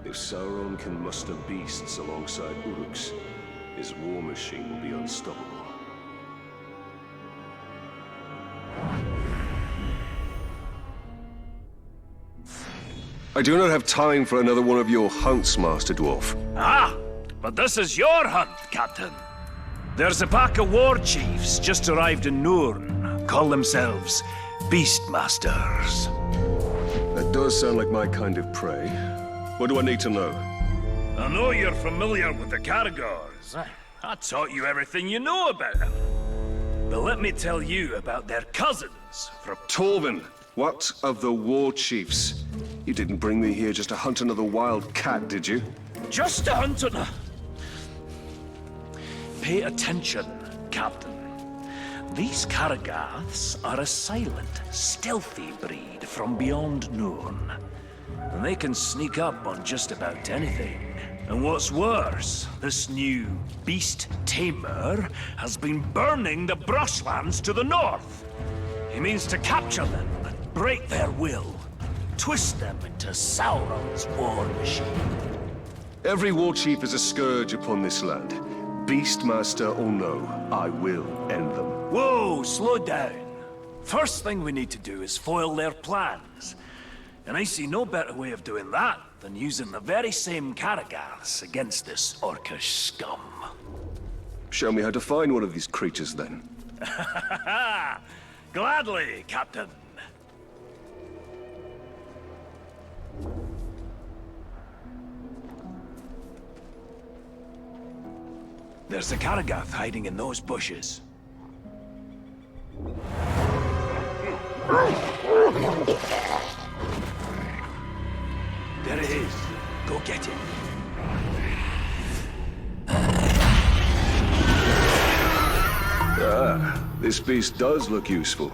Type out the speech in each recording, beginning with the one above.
If Sauron can muster beasts alongside Uruks, his war machine will be unstoppable. I do not have time for another one of your hunts, Master Dwarf. Ah, but this is your hunt, Captain. There's a pack of war chiefs just arrived in Nurn. Call themselves Beastmasters. That does sound like my kind of prey. What do I need to know? I know you're familiar with the Caragors. I taught you everything you know about them. But let me tell you about their cousins from... Torvin, what of the war chiefs? You didn't bring me here just to hunt another wild cat, did you? Just to hunt on... Pay attention, Captain. These Caragaths are a silent, stealthy breed from beyond Nurn. And they can sneak up on just about anything. And what's worse, this new beast tamer has been burning the brushlands to the north. He means to capture them and break their will. Twist them into Sauron's war machine. Every war chief is a scourge upon this land. Beastmaster or no, I will end them. Whoa, slow down. First thing we need to do is foil their plans. And I see no better way of doing that than using the very same Caragaths against this orcish scum. Show me how to find one of these creatures, then. Gladly, Captain. There's a Caragath hiding in those bushes. There it is. Go get it. Ah, this beast does look useful.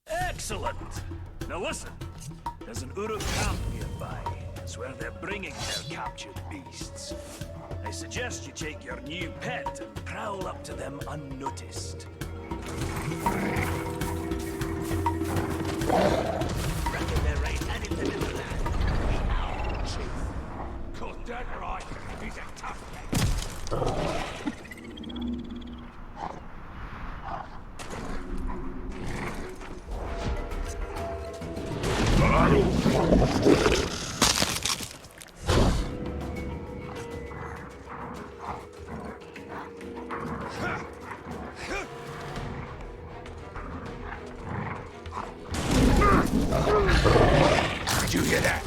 Excellent! Now listen, there's an Uruk camp nearby. It's where they're bringing their captured beasts. I suggest you take your new pet and prowl up to them unnoticed. Reckon they're right heading to the land. Chief. Got that right. He's a tough guy. Did you hear that?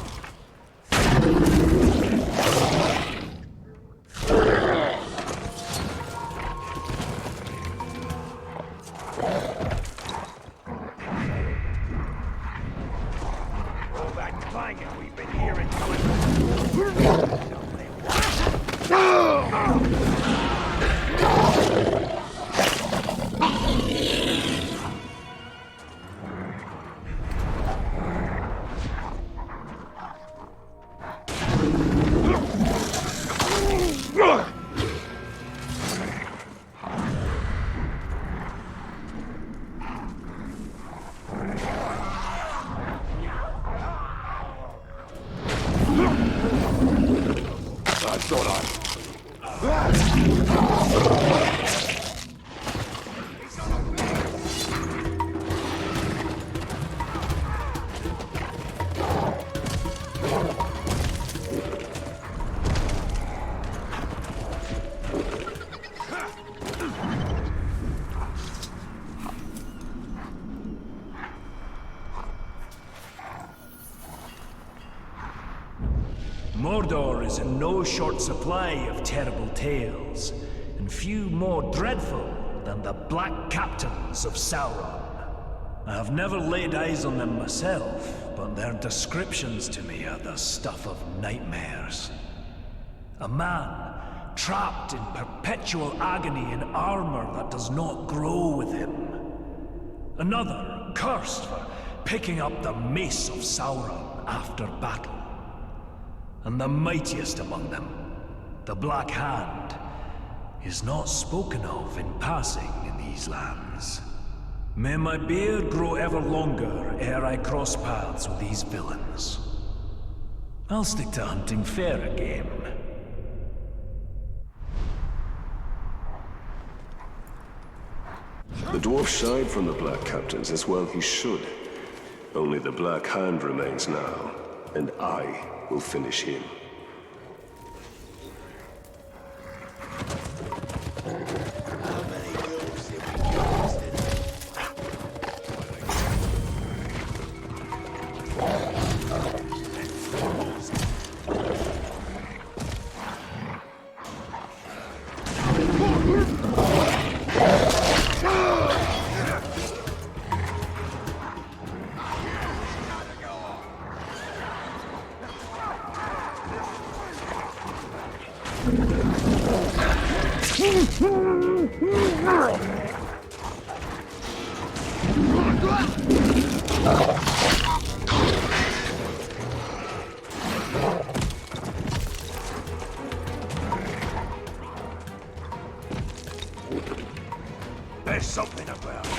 All that clanging we've been hearing coming. Mordor is in no short supply of terrible tales, and few more dreadful than the Black Captains of Sauron. I have never laid eyes on them myself, but their descriptions to me are the stuff of nightmares. A man trapped in perpetual agony in armor that does not grow with him. Another cursed for picking up the mace of Sauron after battle. And the mightiest among them, the Black Hand, is not spoken of in passing in these lands. May my beard grow ever longer ere I cross paths with these villains. I'll stick to hunting fairer game. The dwarf shied from the Black Captains, as well he should. Only the Black Hand remains now, and I will finish him. There's something about it.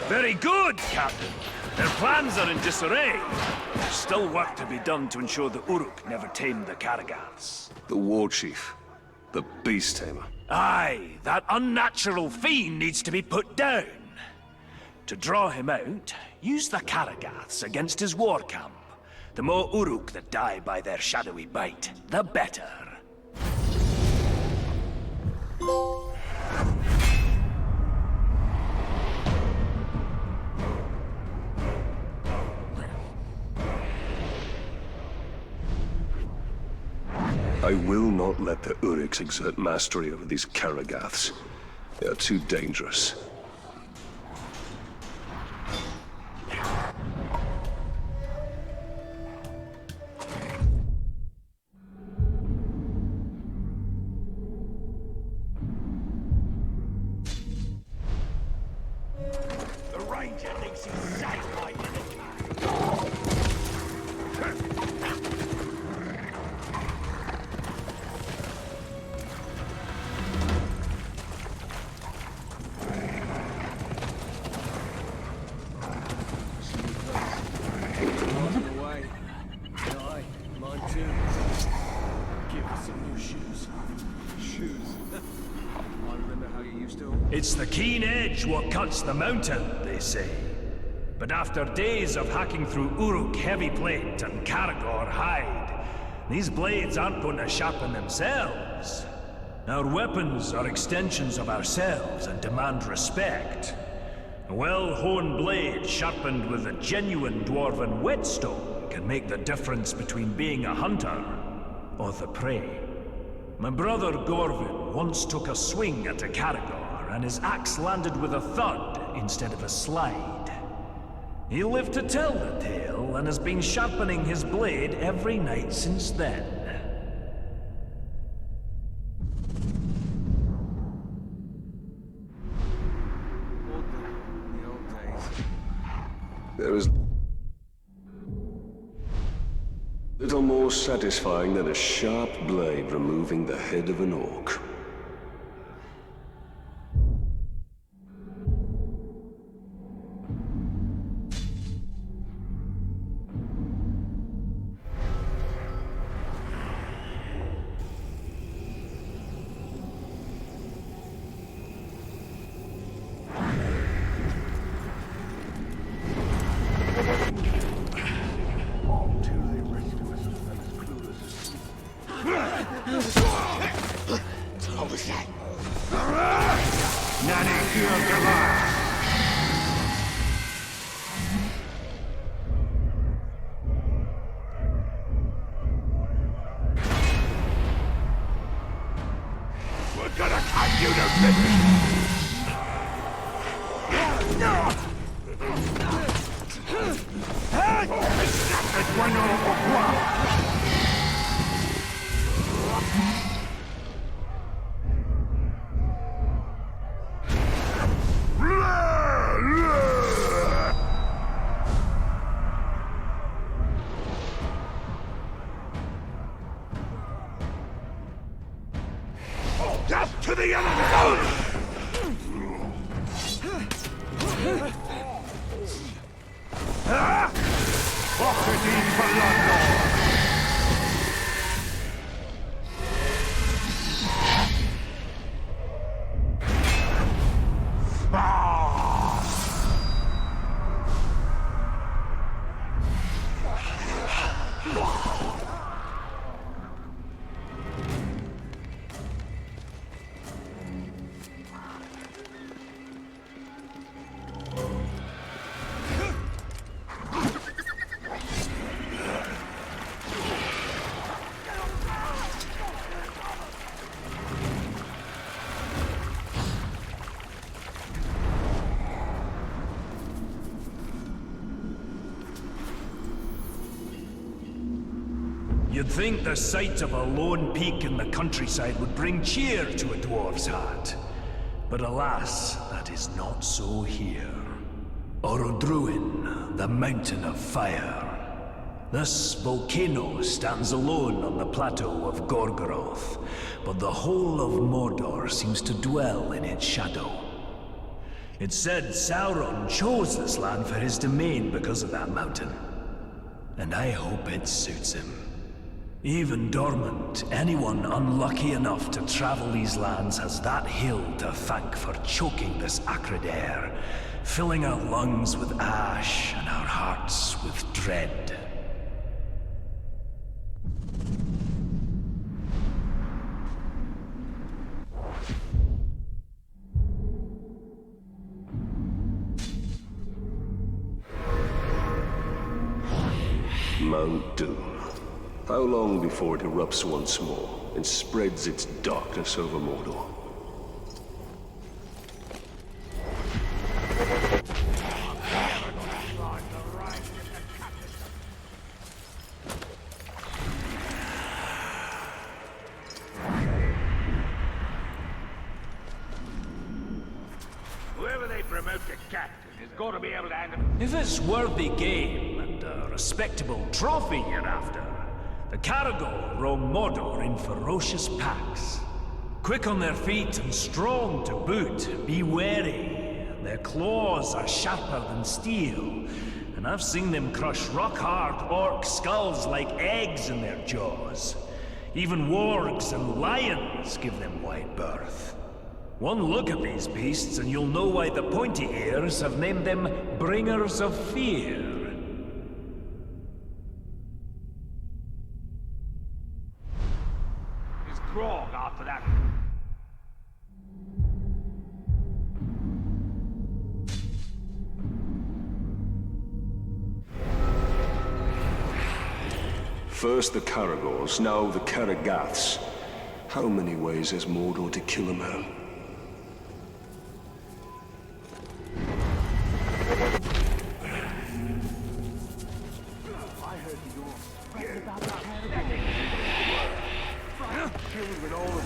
Very good, Captain. Their plans are in disarray. There's still work to be done to ensure the Uruk never tamed the Karagaths. The war chief. The beast tamer. Aye, that unnatural fiend needs to be put down. To draw him out, use the Karagaths against his war camp. The more Uruk that die by their shadowy bite, the better. I will not let the Uruks exert mastery over these Karagaths. They are too dangerous. The Ranger thinks he's safe by It's the keen edge what cuts the mountain, they say. But after days of hacking through Uruk heavy plate and Karagor hide, these blades aren't going to sharpen themselves. Our weapons are extensions of ourselves and demand respect. A well-honed blade sharpened with a genuine dwarven whetstone can make the difference between being a hunter or the prey. My brother Gorvin once took a swing at a Karagor, and his axe landed with a thud instead of a slide. He lived to tell the tale, and has been sharpening his blade every night since then. There is little more satisfying than a sharp blade removing the head of an orc. Nanny killed the last. We're gonna cut you to pieces. It's bueno au revoir. Death to the enemy! Profiting Bloodlord! You'd think the sight of a lone peak in the countryside would bring cheer to a dwarf's heart. But alas, that is not so here. Orodruin, the Mountain of Fire. This volcano stands alone on the plateau of Gorgoroth, but the whole of Mordor seems to dwell in its shadow. It's said Sauron chose this land for his domain because of that mountain. And I hope it suits him. Even dormant, anyone unlucky enough to travel these lands has that hill to thank for choking this acrid air, filling our lungs with ash and our hearts with dread. Mount Doom. How long before it erupts once more and spreads its darkness over Mordor? Whoever they promote to captain has got to be able to handle. If it's worthy game and a respectable trophy you're after, the Caragor roam Mordor in ferocious packs. Quick on their feet and strong to boot, be wary. Their claws are sharper than steel, and I've seen them crush rock-hard orc skulls like eggs in their jaws. Even wargs and lions give them wide berth. One look at these beasts and you'll know why the pointy ears have named them Bringers of Fear. Grog after that. First the Caragors, now the Caragaths. How many ways has Mordor to kill a man? I heard you all about the Caragors. Killed with all of them.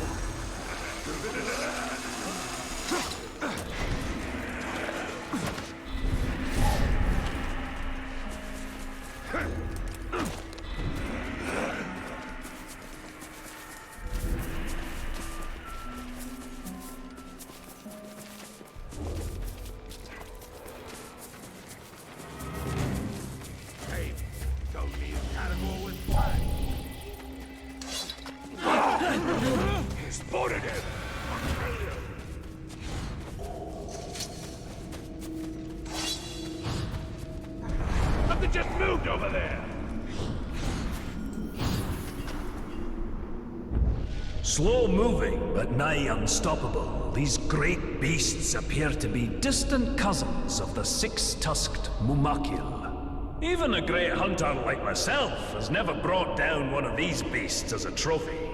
Slow-moving, but nigh unstoppable, these great beasts appear to be distant cousins of the six-tusked Mumakil. Even a great hunter like myself has never brought down one of these beasts as a trophy.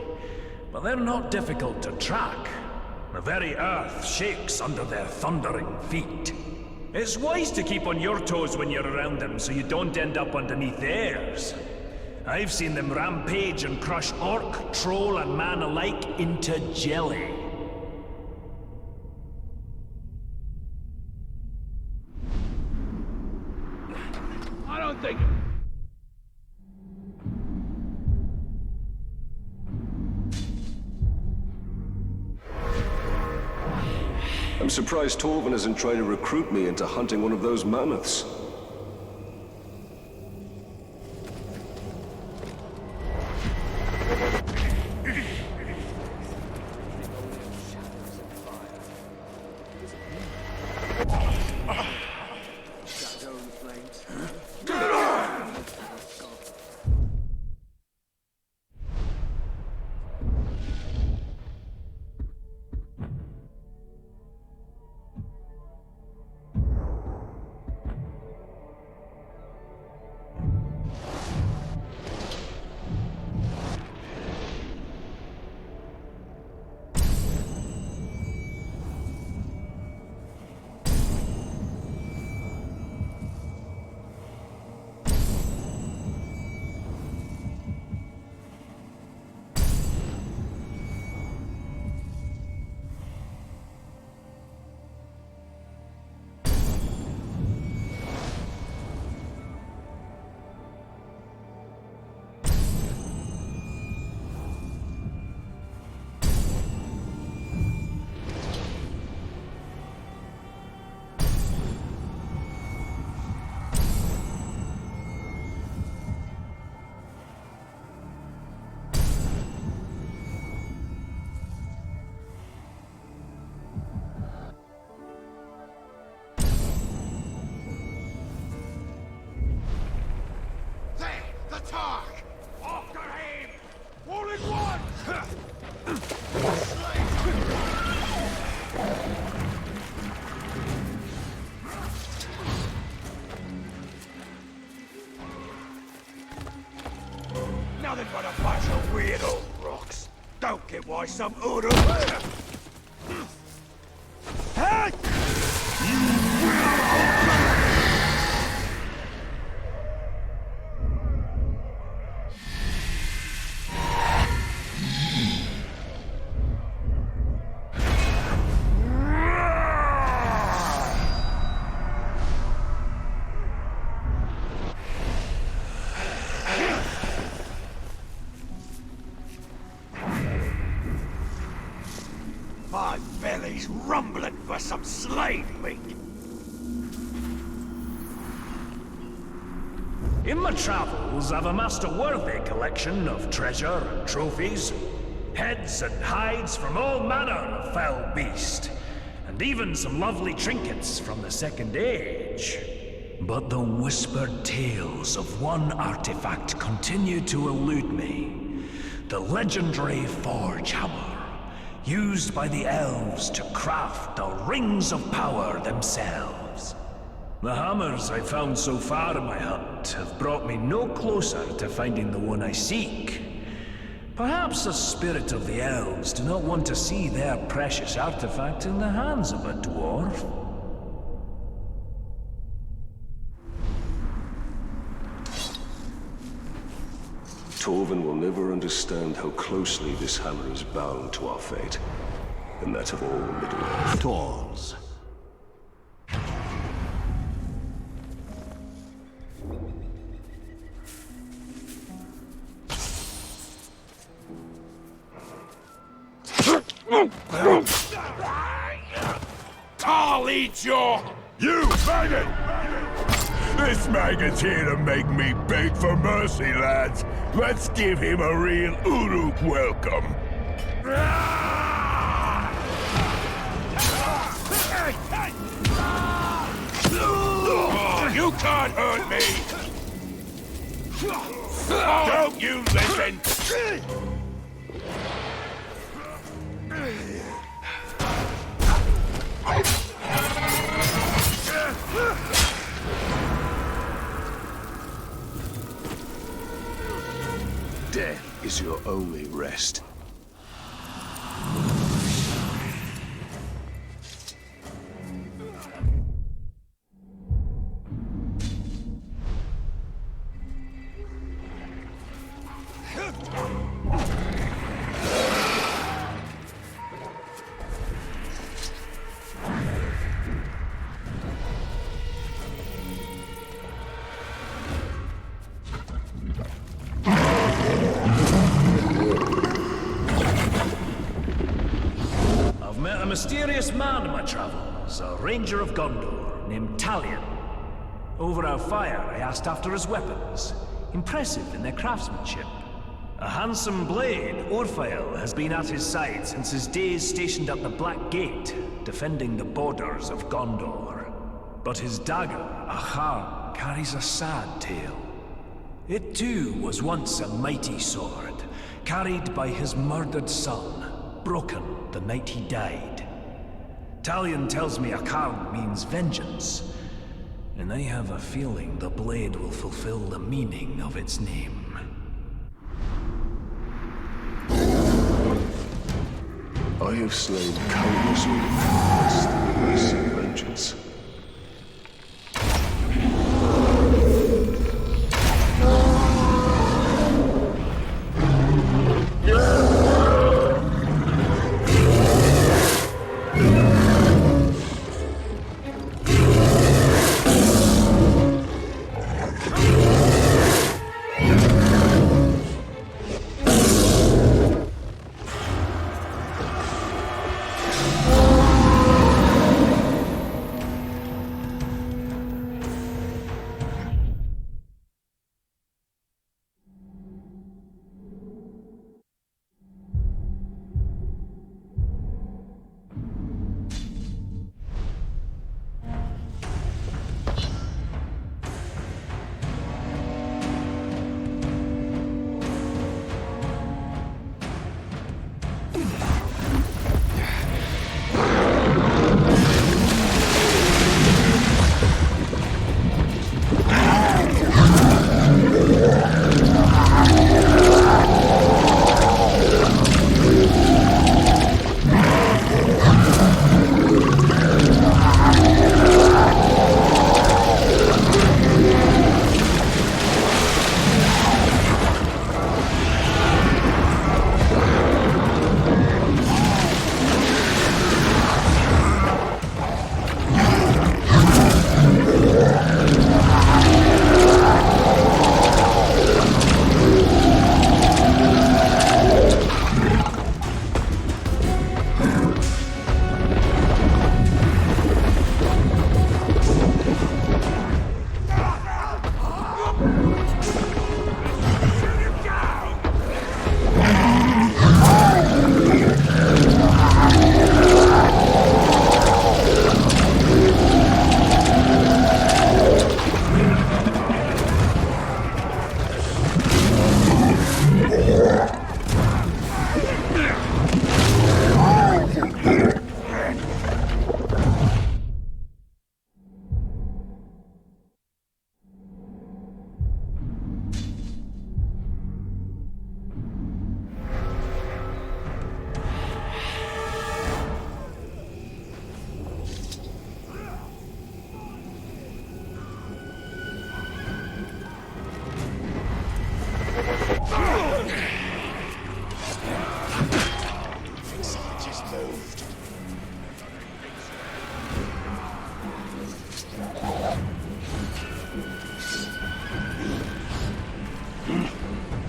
But they're not difficult to track. The very earth shakes under their thundering feet. It's wise to keep on your toes when you're around them so you don't end up underneath theirs. I've seen them rampage and crush orc, troll, and man alike into jelly. I don't think... I'm surprised Torvin isn't trying to recruit me into hunting one of those mammoths. Nothing but a bunch of weird old rocks. Don't get why some Uru... Hey! My belly's rumbling for some slave meat. In my travels, I've amassed a worthy collection of treasure and trophies, heads and hides from all manner of foul beast, and even some lovely trinkets from the Second Age. But the whispered tales of one artifact continue to elude me. The legendary Forge Hammer, used by the elves to craft the Rings of Power themselves. The hammers I've found so far in my hunt have brought me no closer to finding the one I seek. Perhaps the spirit of the elves do not want to see their precious artifact in the hands of a dwarf. Torvin will never understand how closely this hammer is bound to our fate, and that of all Middle-earth. Tools. I'll eat your... You maggot! This maggot's here to make me beg for mercy, lads. Let's give him a real Uruk welcome. Oh, you can't hurt me! Don't you listen! Death is your only rest. Met a mysterious man in my travels, a ranger of Gondor named Talion. Over our fire, I asked after his weapons, impressive in their craftsmanship. A handsome blade, Orphael, has been at his side since his days stationed at the Black Gate, defending the borders of Gondor. But his dagger, Ahar, carries a sad tale. It too was once a mighty sword, carried by his murdered son, broken the night he died. Talion tells me Akarn means vengeance, and I have a feeling the blade will fulfill the meaning of its name. I have slain countless wolves in mercy and vengeance.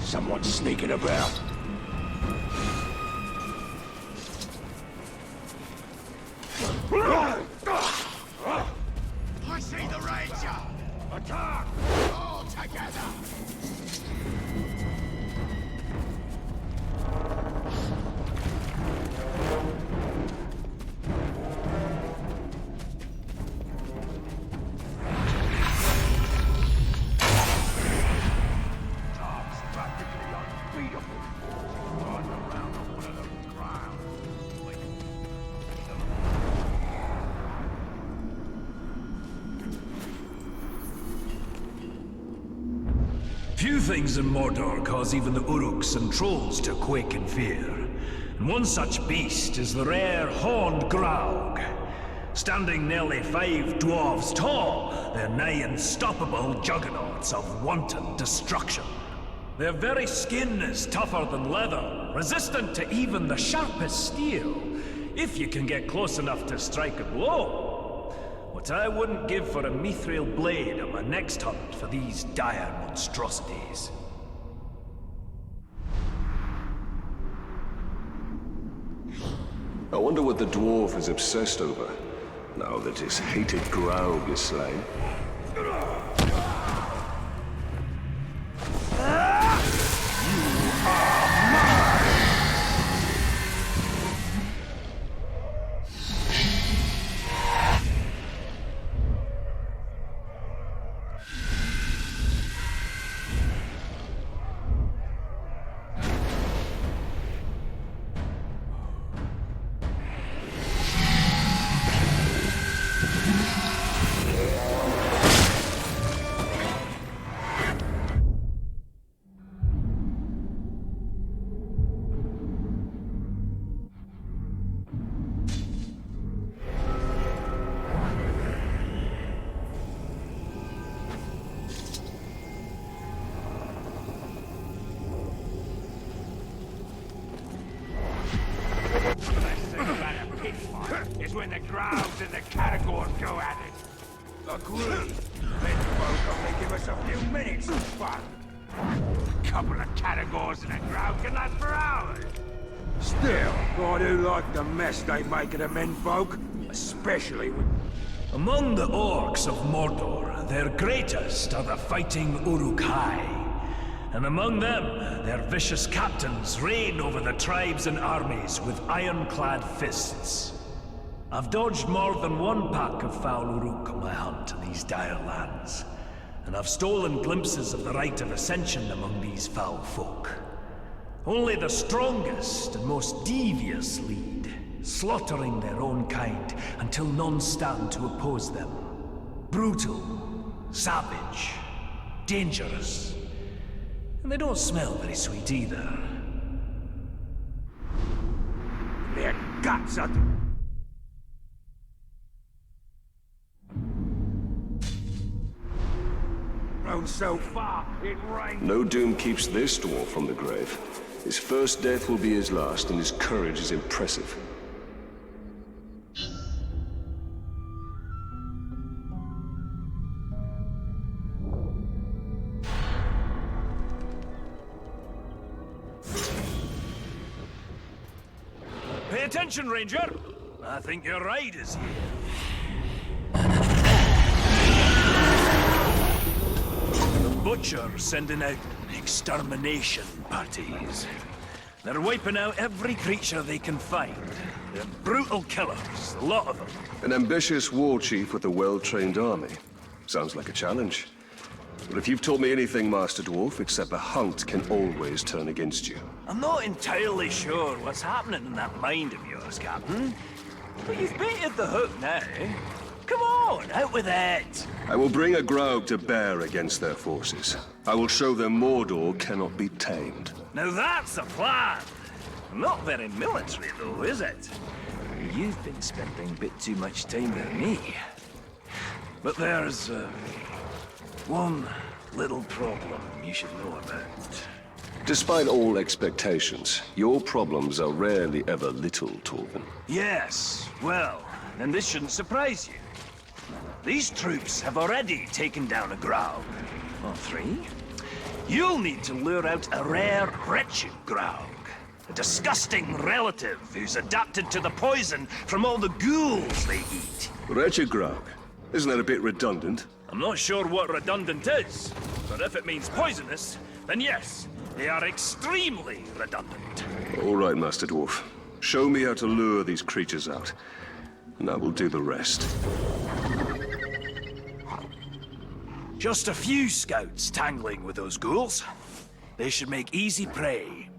Someone's sneaking about. I see the Ranger! Attack! All together! Practically unbeatable. Riding around on one of those grounds. things in Mordor cause even the Uruks and trolls to quake in fear. And one such beast is the rare horned Graug. Standing nearly 5 dwarves tall, they're nigh unstoppable juggernauts of wanton destruction. Their very skin is tougher than leather, resistant to even the sharpest steel, if you can get close enough to strike a blow. What I wouldn't give for a mithril blade on my next hunt for these dire monstrosities. I wonder what the dwarf is obsessed over, now that his hated Graug is slain. Is when the Graugs and the Caragors go at it. Agreed. Men folk only give us a few minutes of fun. A couple of Caragors and a Graug can last for hours. Still, I do like the mess they make of the men folk, especially with... Among the orcs of Mordor, their greatest are the fighting Uruk-hai. And among them, their vicious captains reign over the tribes and armies with ironclad fists. I've dodged more than one pack of foul Uruk on my hunt to these dire lands, and I've stolen glimpses of the rite of ascension among these foul folk. Only the strongest and most devious lead, slaughtering their own kind until none stand to oppose them. Brutal, savage, dangerous. And they don't smell very sweet either. Their guts are... Grown so far, it rains... No doom keeps this dwarf from the grave. His first death will be his last, and his courage is impressive. Pay attention, Ranger! I think your ride is here. The Butcher's sending out extermination parties. They're wiping out every creature they can find. They're brutal killers, a lot of them. An ambitious war chief with a well-trained army. Sounds like a challenge. But if you've taught me anything, Master Dwarf, it's that the hunt can always turn against you. I'm not entirely sure what's happening in that mind of yours, Captain. But you've baited the hook now. Come on, out with it! I will bring a Graug to bear against their forces. I will show them Mordor cannot be tamed. Now that's a plan! Not very military, though, is it? You've been spending a bit too much time with me. But there's, one little problem you should know about. Despite all expectations, your problems are rarely ever little, Torvin. Yes, well, then this shouldn't surprise you. These troops have already taken down a Graug. Or 3. You'll need to lure out a rare, wretched Graug. A disgusting relative who's adapted to the poison from all the ghouls they eat. Wretched Graug. Isn't that a bit redundant? I'm not sure what redundant is, but if it means poisonous, then yes, they are extremely redundant. All right, Master Dwarf. Show me how to lure these creatures out, and I will do the rest. Just a few scouts tangling with those ghouls. They should make easy prey.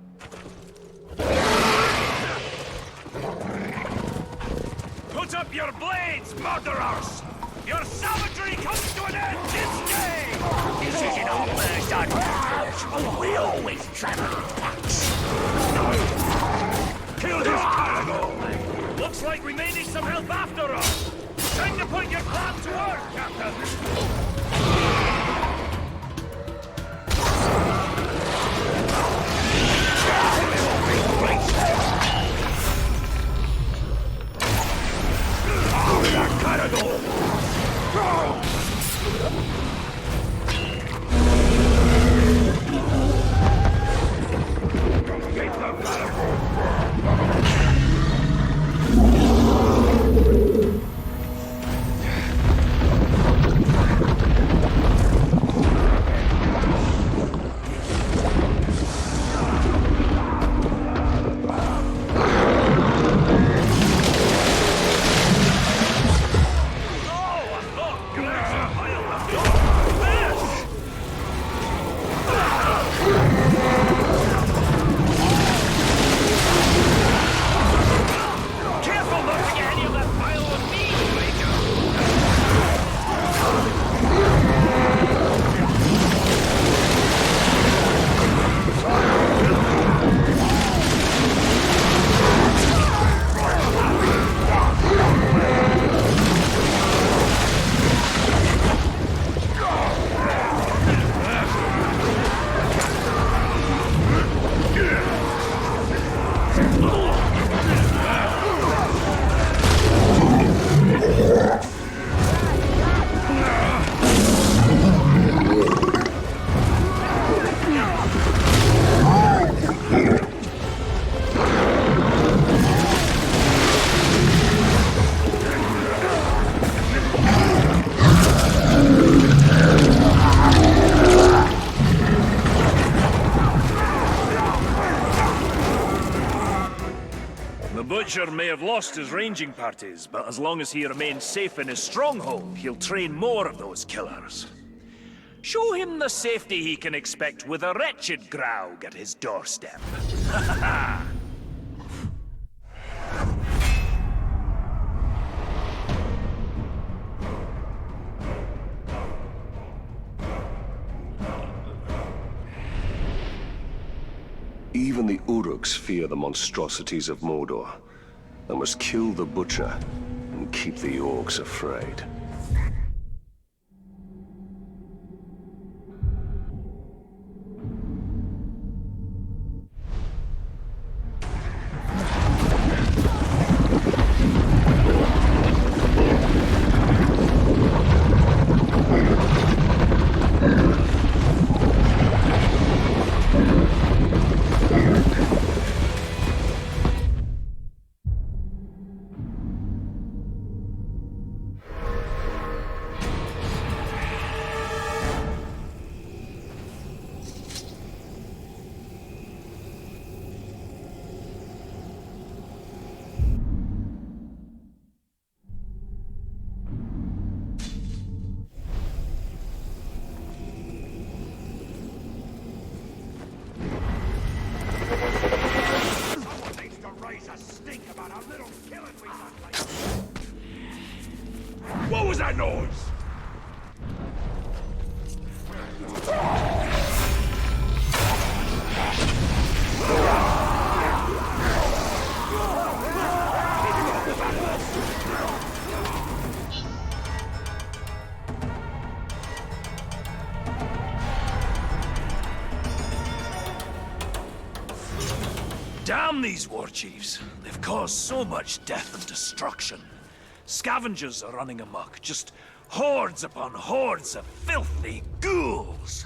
Put up your blades, murderers! Your savagery comes to an end this day! This isn't our first adventure. We always travel in packs. Kill this cargo! Looks like we may need some help after all. Time to put your plan to work, Captain. The Butcher may have lost his ranging parties, but as long as he remains safe in his stronghold, he'll train more of those killers. Show him the safety he can expect with a wretched Graug at his doorstep. Ha ha ha! Even the Uruks fear the monstrosities of Mordor. I must kill the Butcher and keep the orcs afraid. What was that noise? Damn these war chiefs. They've caused so much death and destruction. Scavengers are running amok, just hordes upon hordes of filthy ghouls.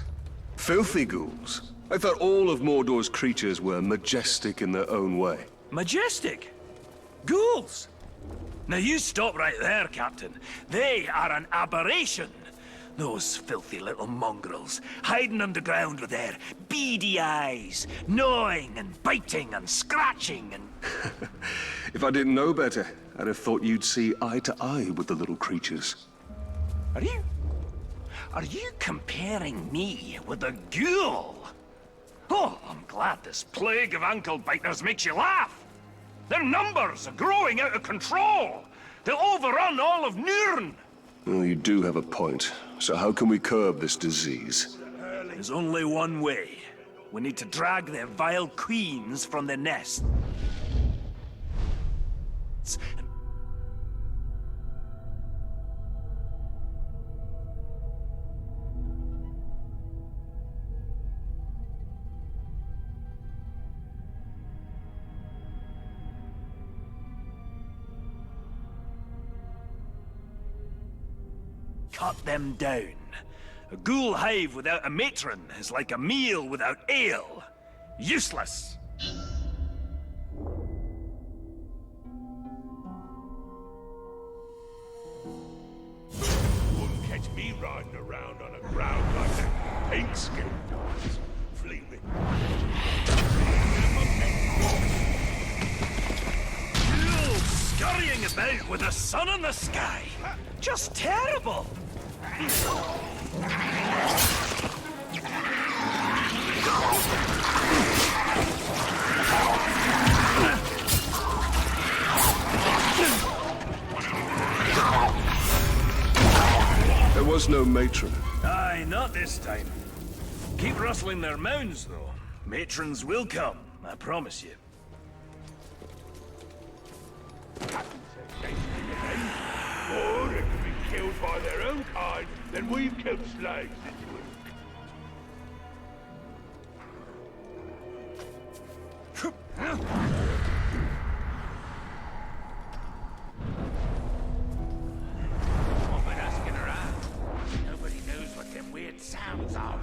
Filthy ghouls? I thought all of Mordor's creatures were majestic in their own way. Majestic? Ghouls? Now you stop right there, Captain. They are an aberration. Those filthy little mongrels, hiding underground with their beady eyes, gnawing and biting and scratching and... If I didn't know better, I'd have thought you'd see eye to eye with the little creatures. Are you comparing me with a ghoul? Oh, I'm glad this plague of ankle biters makes you laugh. Their numbers are growing out of control. They'll overrun all of Nurn. Well, you do have a point. So how can we curb this disease? There's only one way. We need to drag their vile queens from their nest. Cut them down. A ghoul hive without a matron is like a meal without ale. Useless! Wouldn't catch me riding around on a ground like that pink-skinned dogs. Fleeing. Ghouls scurrying about with the sun in the sky. Just terrible! There was no matron. Aye, not this time. Keep rustling their mounds, though. Matrons will come, I promise you. Or they could be killed by their own kind, then we've killed slaves into it. I've been asking around. Nobody knows what them weird sounds are.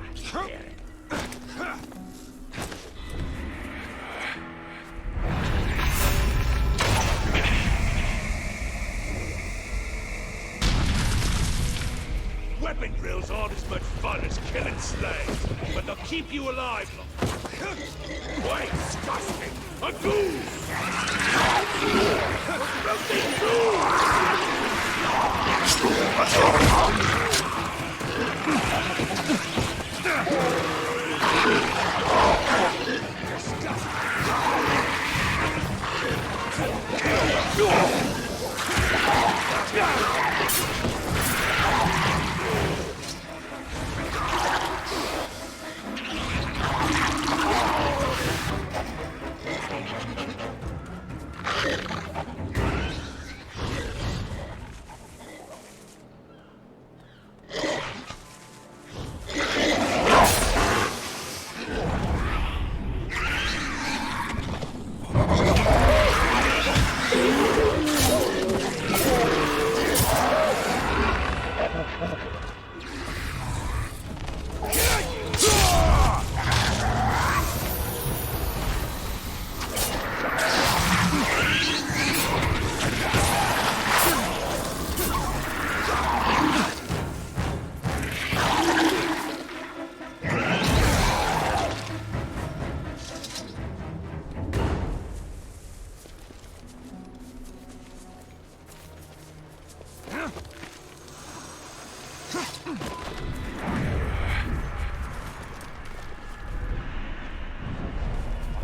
Weapon drills aren't as much fun as killing slaves, but they'll keep you alive long. Wait, disgusting! A ghoul!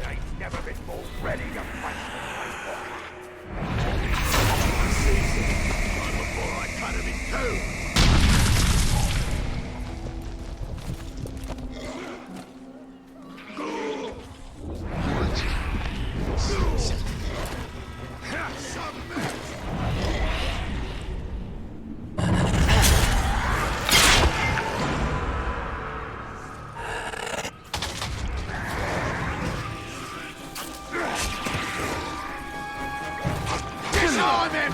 I ain't never been more ready to fight for Time before I cut him in two! Disarm him!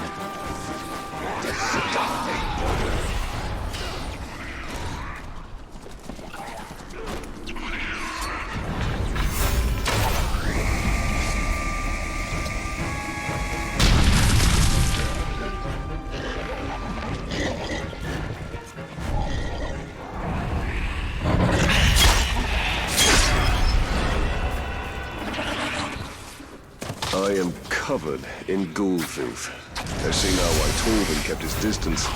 I am covered in ghoul filth. I see now why Torvin kept his distance.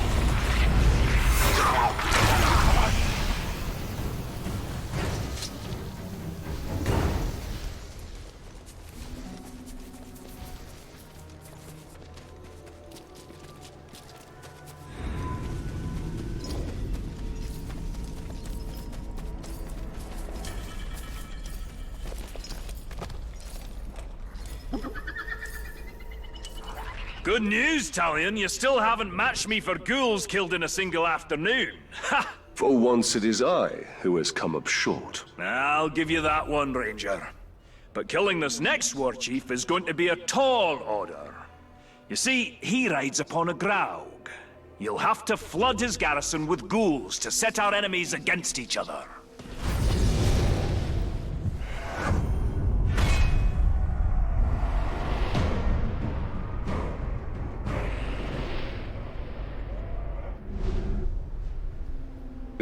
Good news, Talion. You still haven't matched me for ghouls killed in a single afternoon. Ha! For once it is I who has come up short. I'll give you that one, Ranger. But killing this next war chief is going to be a tall order. You see, he rides upon a graug. You'll have to flood his garrison with ghouls to set our enemies against each other.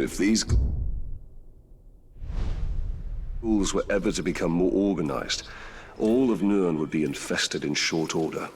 If these ghouls were ever to become more organized, all of Nurn would be infested in short order.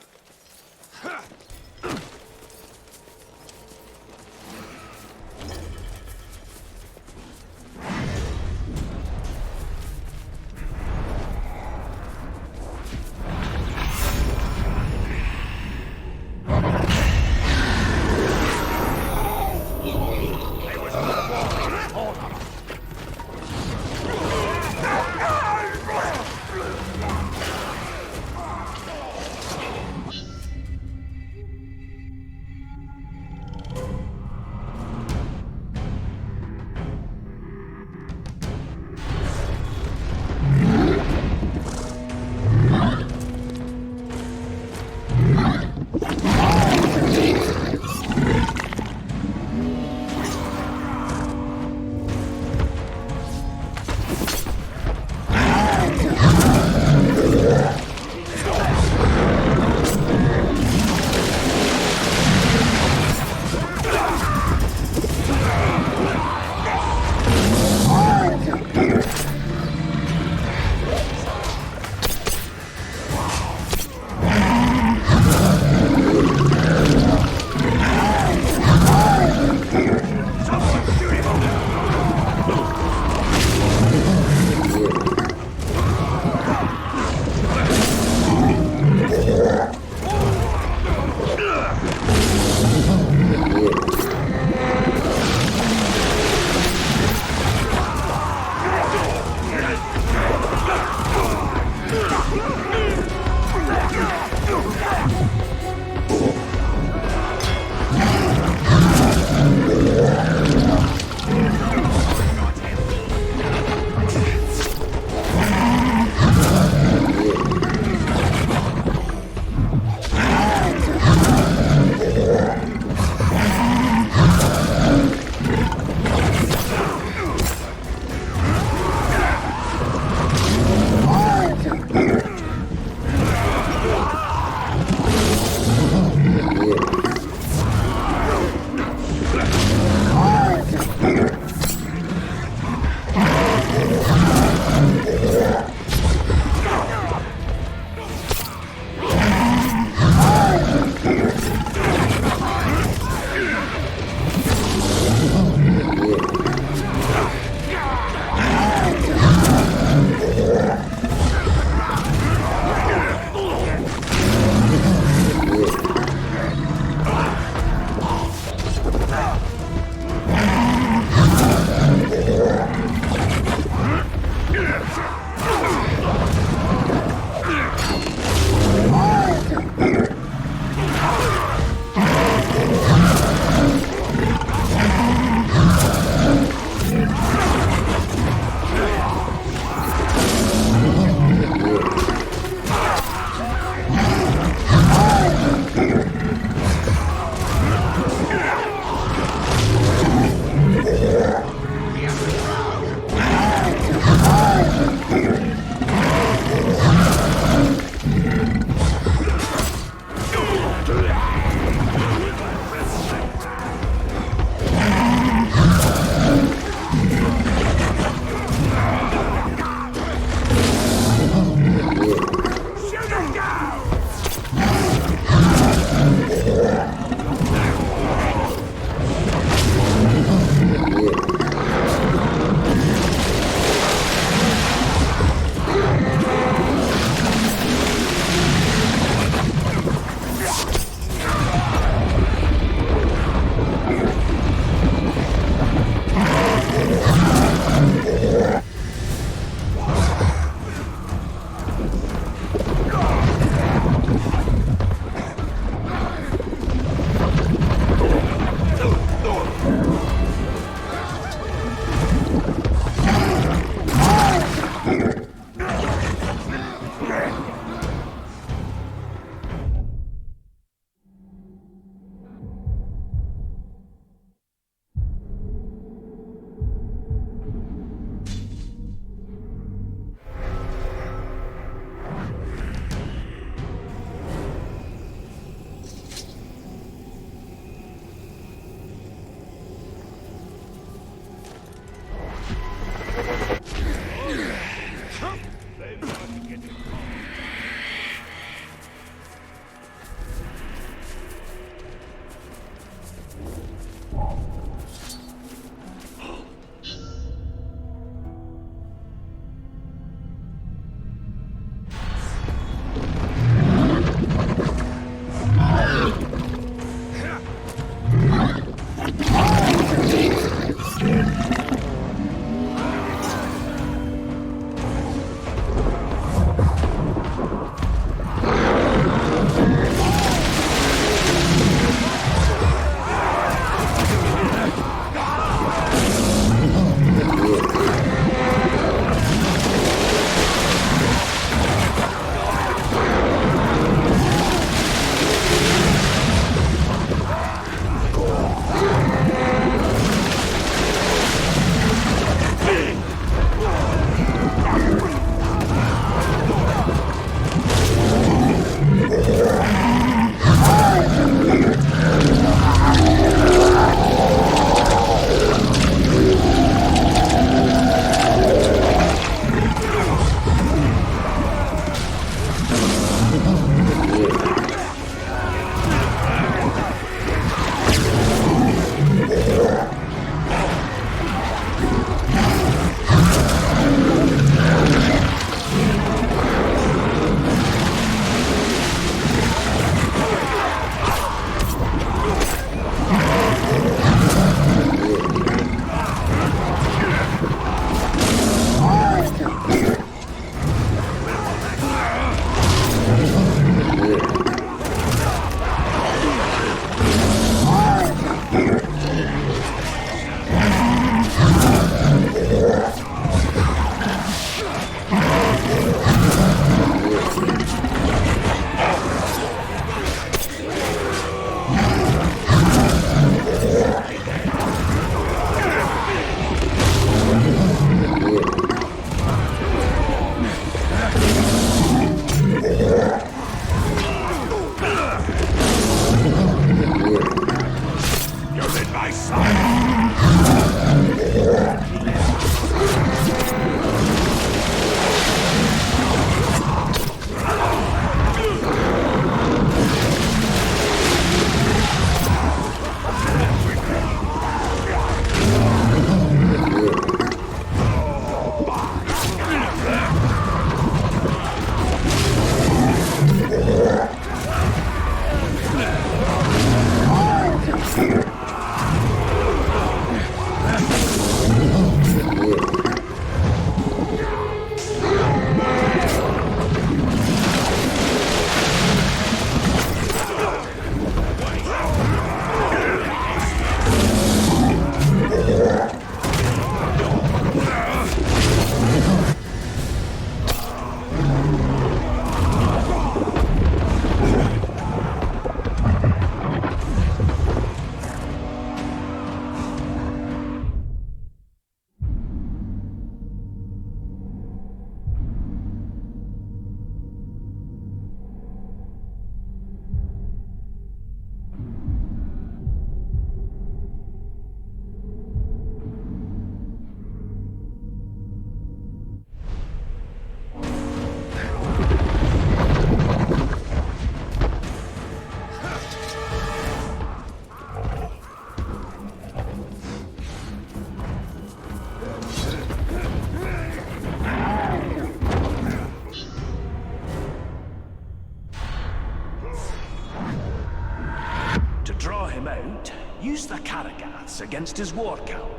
him out, use the Karagaths against his war count.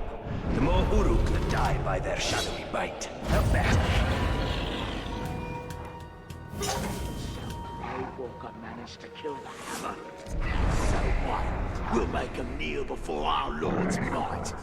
The more Uruk that die by their shadowy bite, the better. Walker managed to kill the hammer. So what? We'll make him kneel before our Lord's might.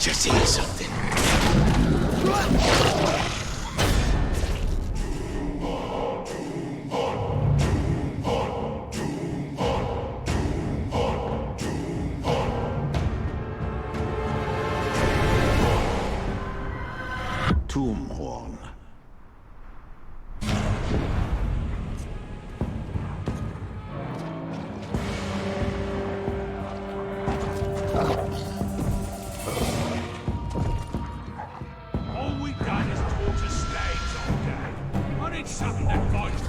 Just hear something. Tomb horn. All we've done is torture slaves all day. I need something that fights.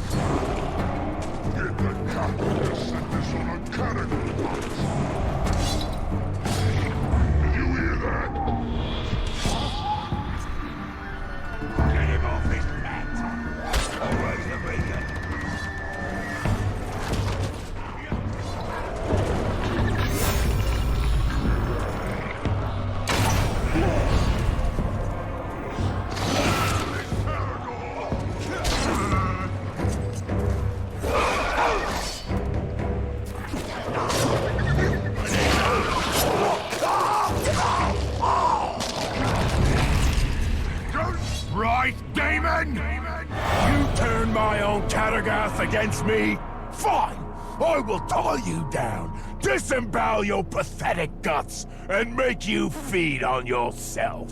Get the captain to set this on a catapult. Did you hear that? Get him off his mat. I'll raise the beacon. Right, Damon? You turn my own Cattergath against me? Fine! I will tie you down, disembowel your pathetic guts, and make you feed on yourself.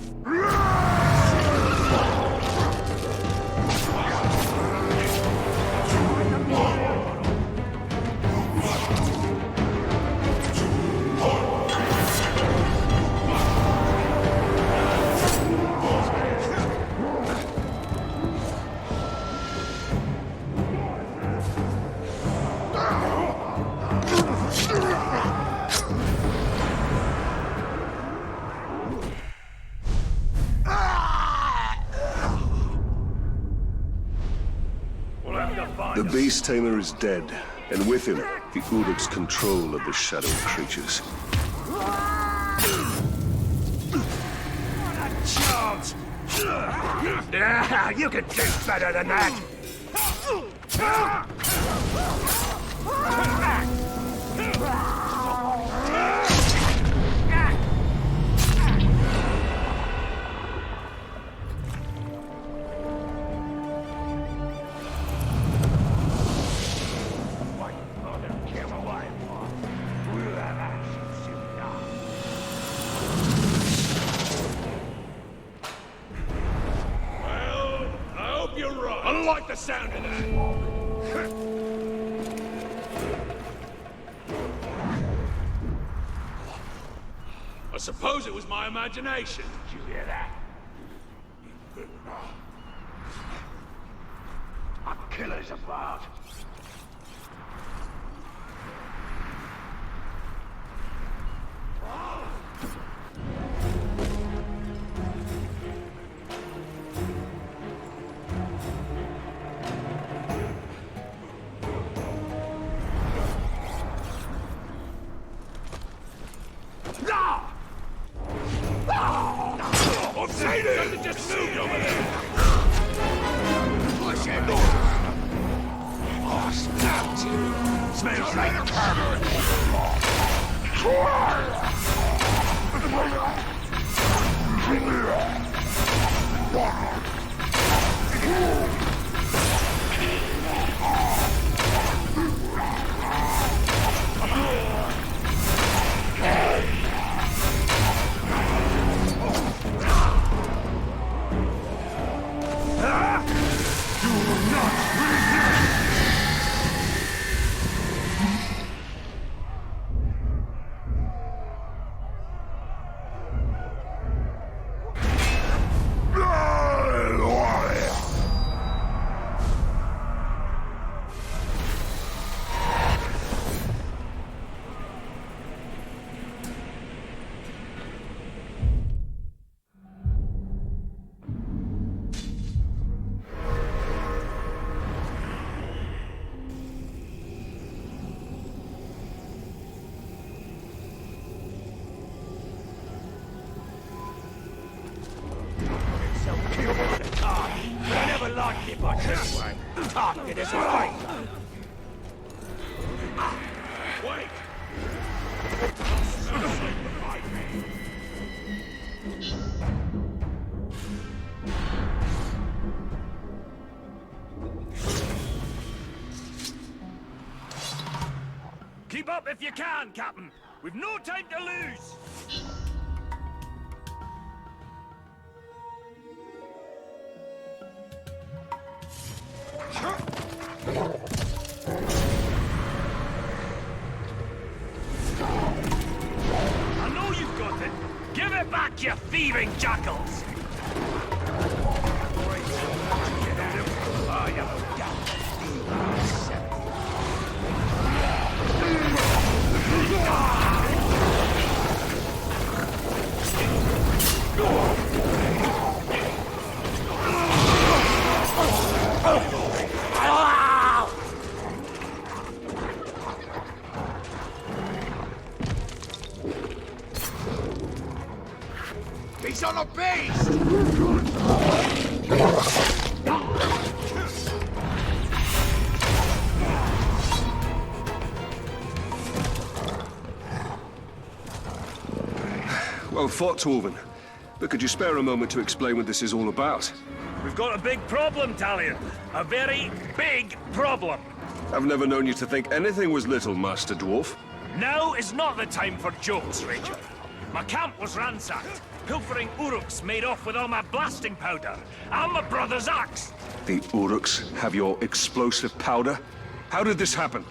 The Beast Tamer is dead, and with him, the Uruk's control of the shadow creatures. Chance! You can do better than that! don't like the sound of that. I suppose it was my imagination. Did you hear that? A killer's about. I've seen it! Something just moved over there! Push it! Oh, snapped you! Smells like I never liked it, but this way, target is right. Wait! Keep up if you can, Captain. We've no time to lose. I know you've got it. Give it back, you thieving jackals! He's on a beast! Well fought, Dwarven. But could you spare a moment to explain what this is all about? We've got a big problem, Talion. A very big problem. I've never known you to think anything was little, Master Dwarf. Now is not the time for jokes, Ranger. My camp was ransacked. Pilfering Uruks made off with all my blasting powder. And my brother's axe. The Uruks have your explosive powder? How did this happen?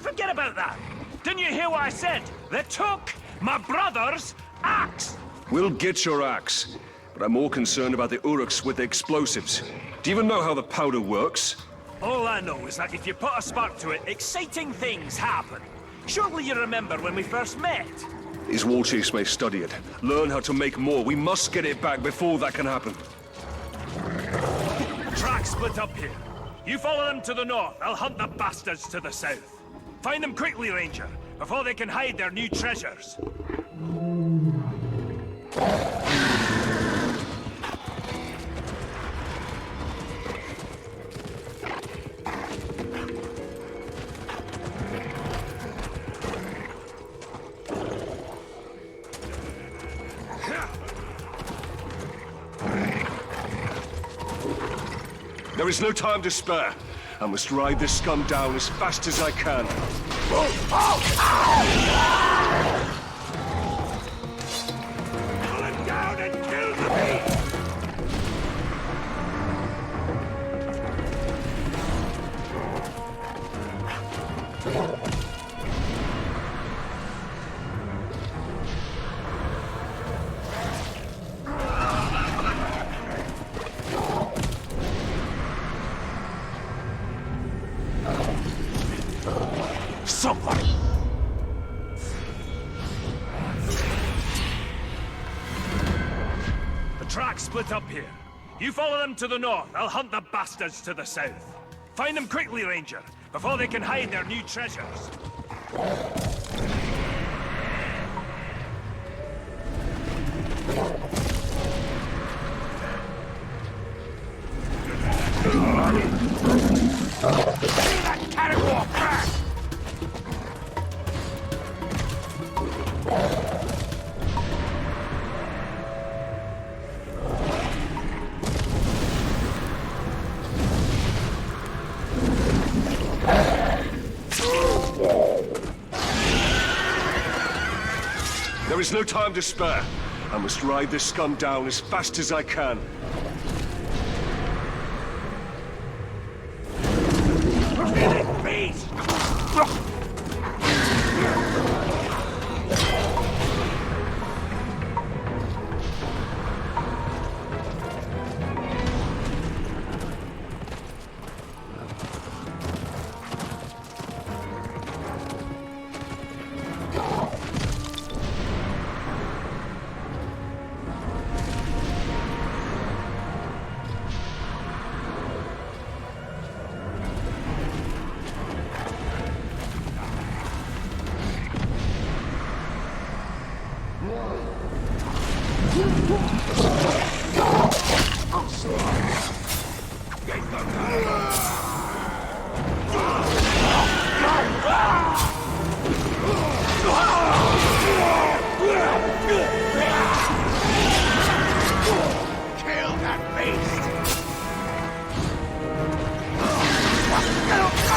Forget about that. Didn't you hear what I said? They took my brother's axe. We'll get your axe, but I'm more concerned about the Uruks with the explosives. Do you even know how the powder works? All I know is that if you put a spark to it, exciting things happen. Surely you remember when we first met? These war chiefs may study it, learn how to make more. We must get it back before that can happen. Tracks split up here. You follow them to the north, I'll hunt the bastards to the south. Find them quickly, Ranger, before they can hide their new treasures. There is no time to spare. I must ride this scum down as fast as I can. Pull him down and kill the beast! split up here. You follow them to the north, I'll hunt the bastards to the south. Find them quickly, Ranger, before they can hide their new treasures. That catwalk back! There is no time to spare. I must ride this scum down as fast as I can. Beast!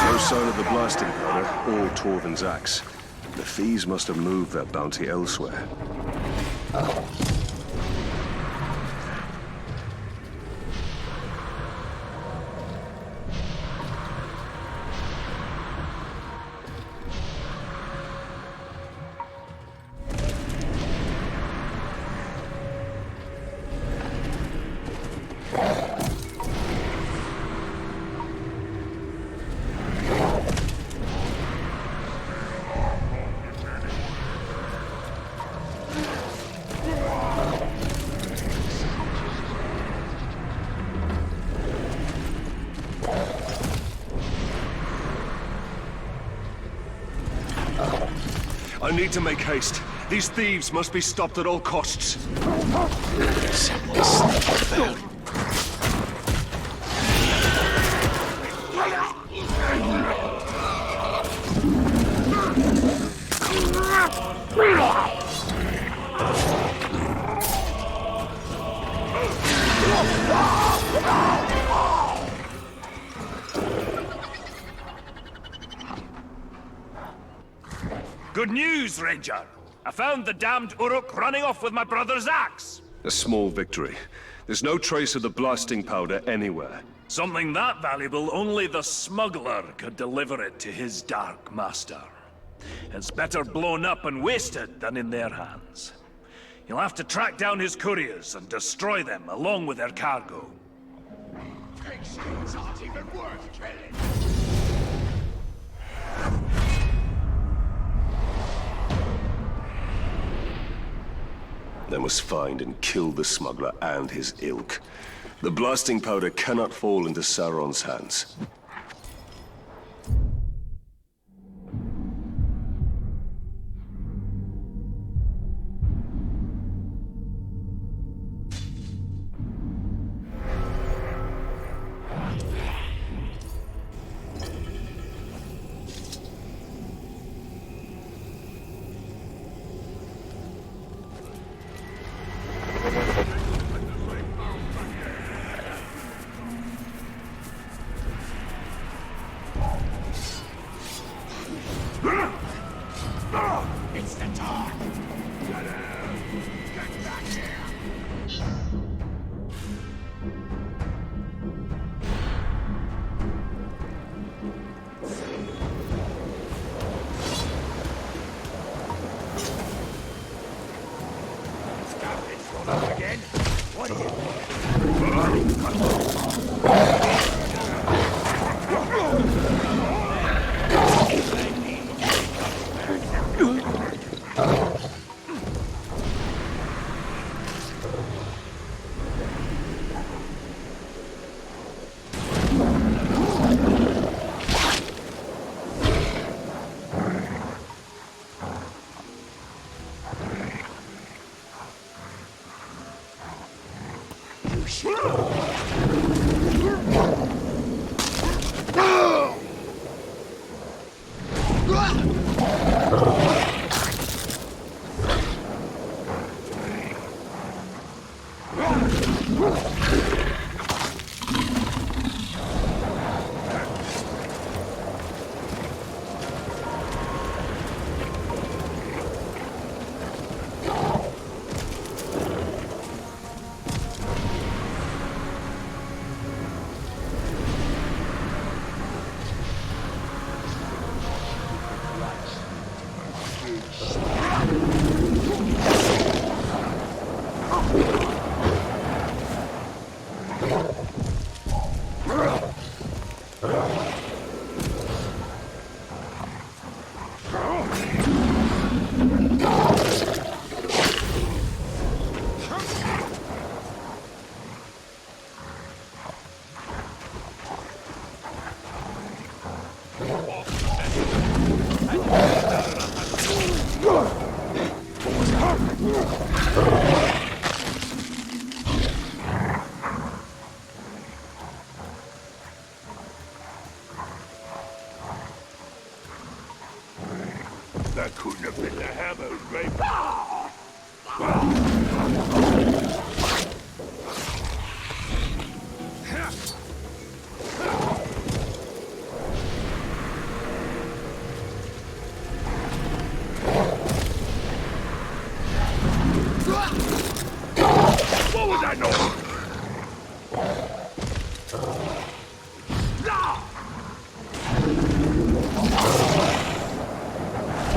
No sign of the blasting powder or Torvin's axe. The thieves must have moved their bounty elsewhere. I need to make haste. These thieves must be stopped at all costs. Good news, Ranger. I found the damned Uruk running off with my brother's axe. A small victory. There's no trace of the blasting powder anywhere. Something that valuable, only the smuggler could deliver it to his dark master. It's better blown up and wasted than in their hands. You'll have to track down his couriers and destroy them along with their cargo. Pigskin's aren't even worth killing. They must find and kill the smuggler and his ilk. The blasting powder cannot fall into Sauron's hands. It's the time. Get back here. Stop it, roll up again. What are you? That couldn't have been the hammer's great. What was that noise?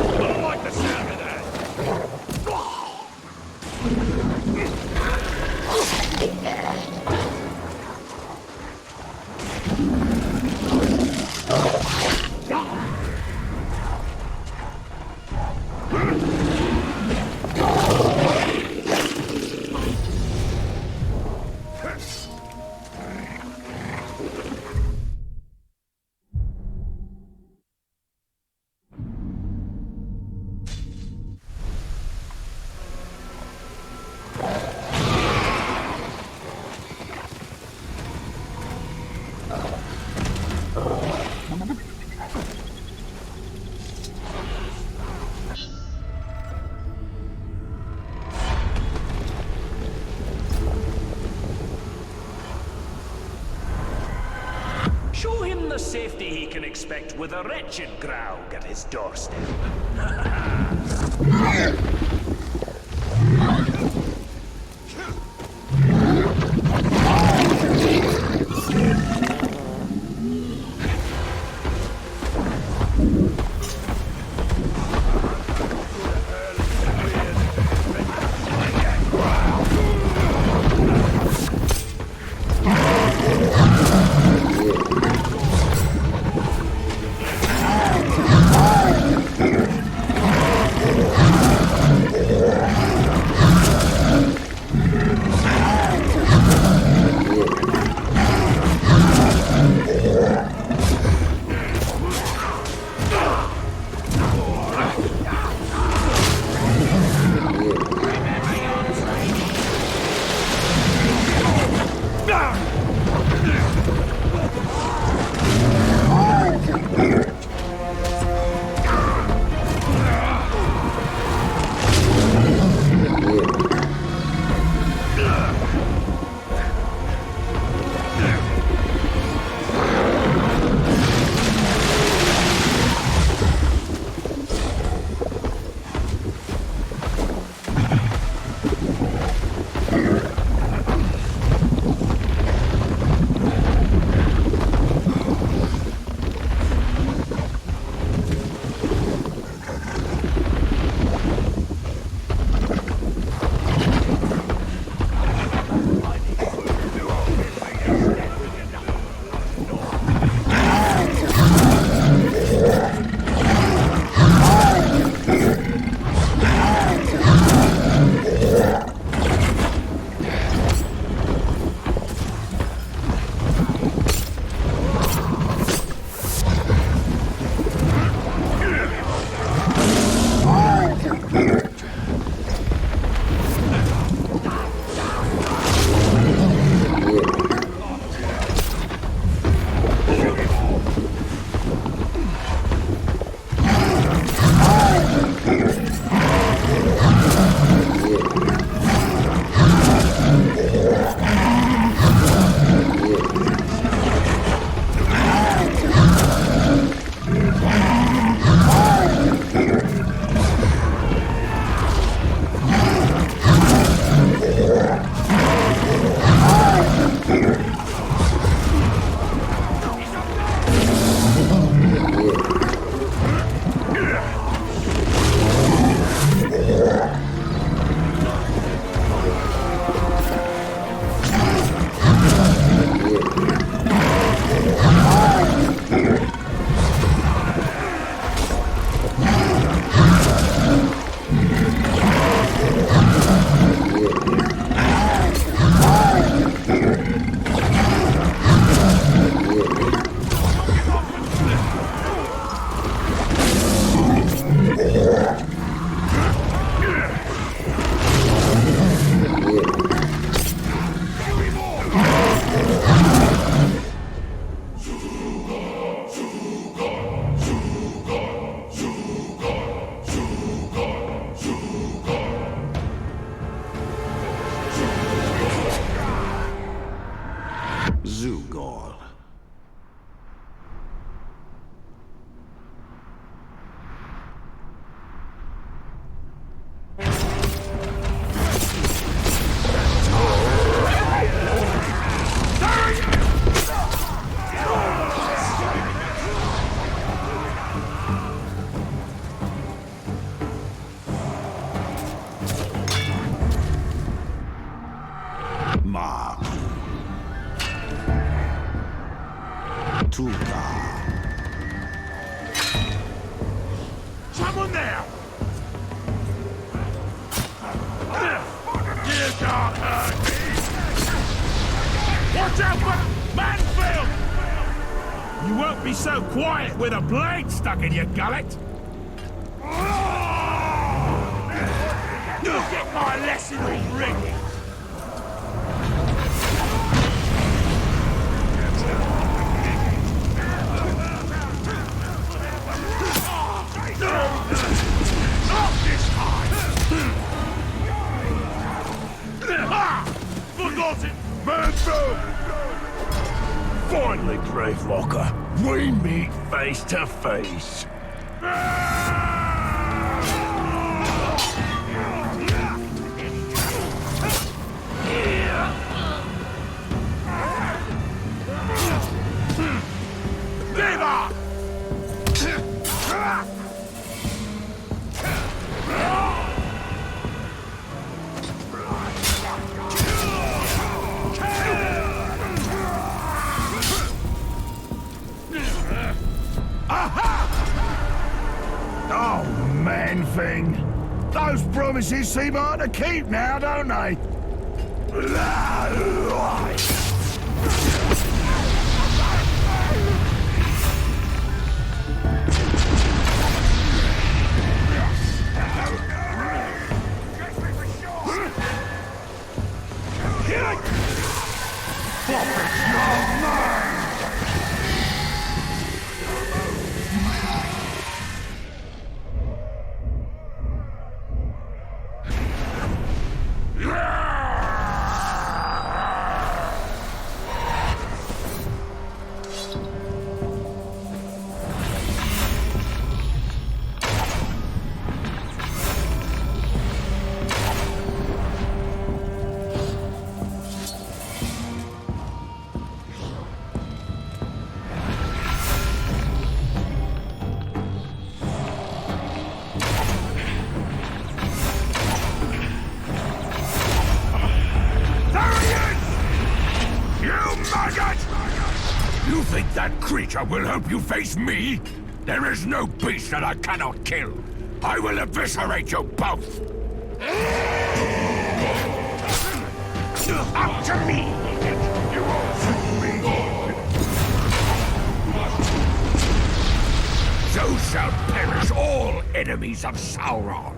I don't like the sound of that. Show him the safety he can expect with a wretched Graug at his doorstep. Zugor. Someone there! You can't hurt me! Watch out for Manfield! You won't be so quiet with a blade stuck in your gullet! You'll get my lesson already! Not this time! Forgot it! Manfield! Finally, Gravewalker, we meet face to face. Viva! Oh, man thing. Those promises seem hard to keep now, don't they? You think that creature will help you face me? There is no beast that I cannot kill. I will eviscerate you both! Up to me! You won't see me! So shall perish all enemies of Sauron!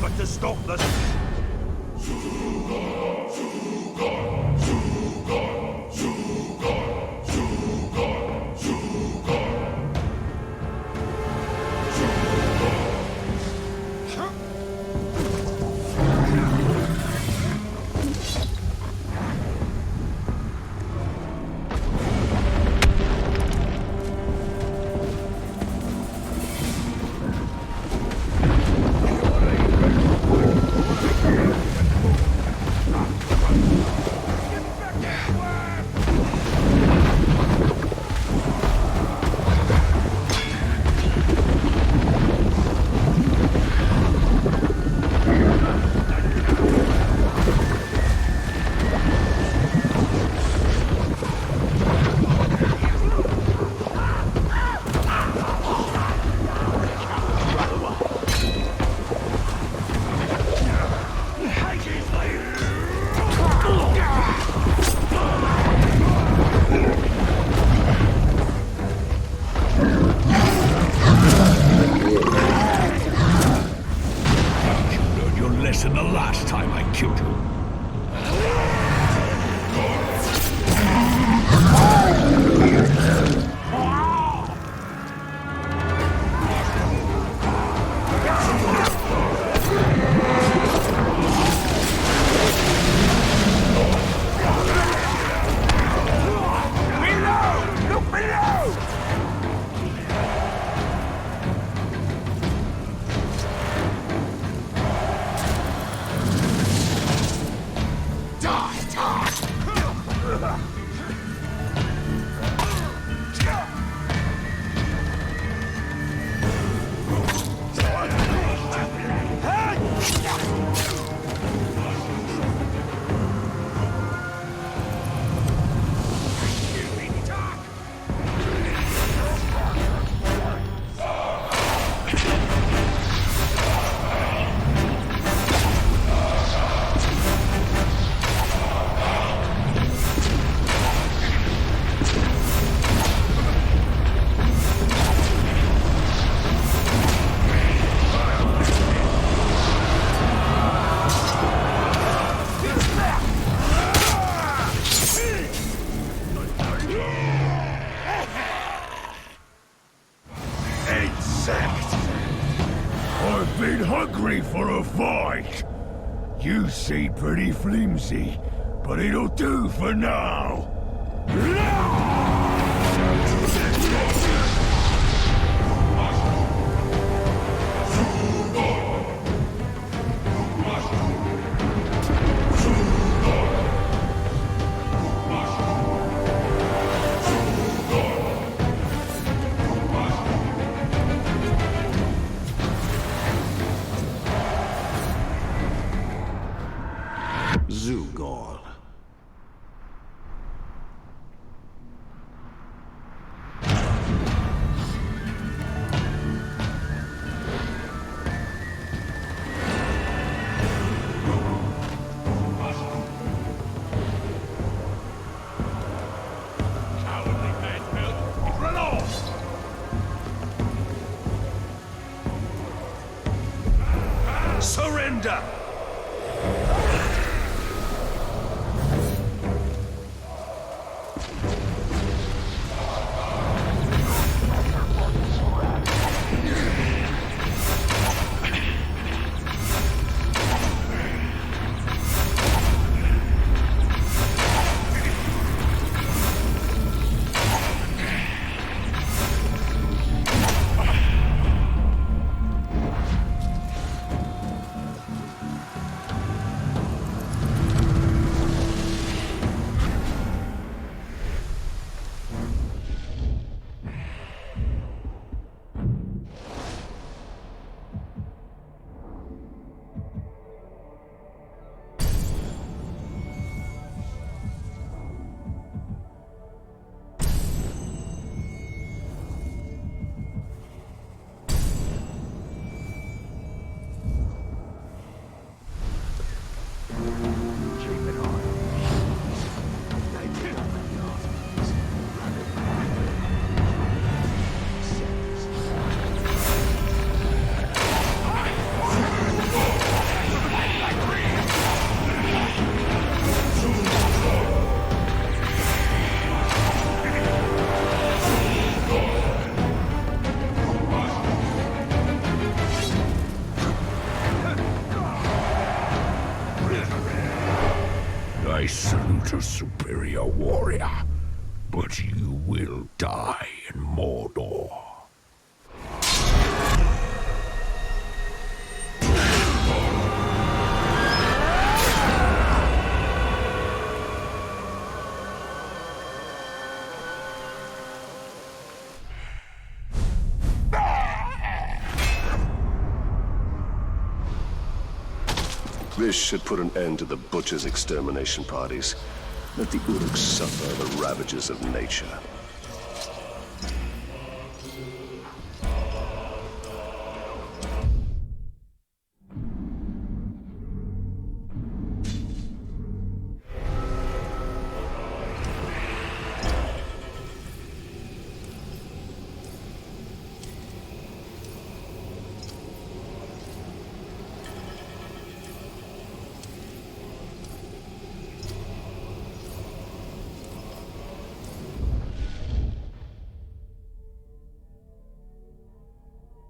But to stop the... than the last time I killed you. I've been hungry for a fight. You seem pretty flimsy, but it'll do for now. Zugor. Surrender! I salute a superior warrior, but you will die in Mordor. This should put an end to the Butcher's extermination parties. Let the Uruks suffer the ravages of nature.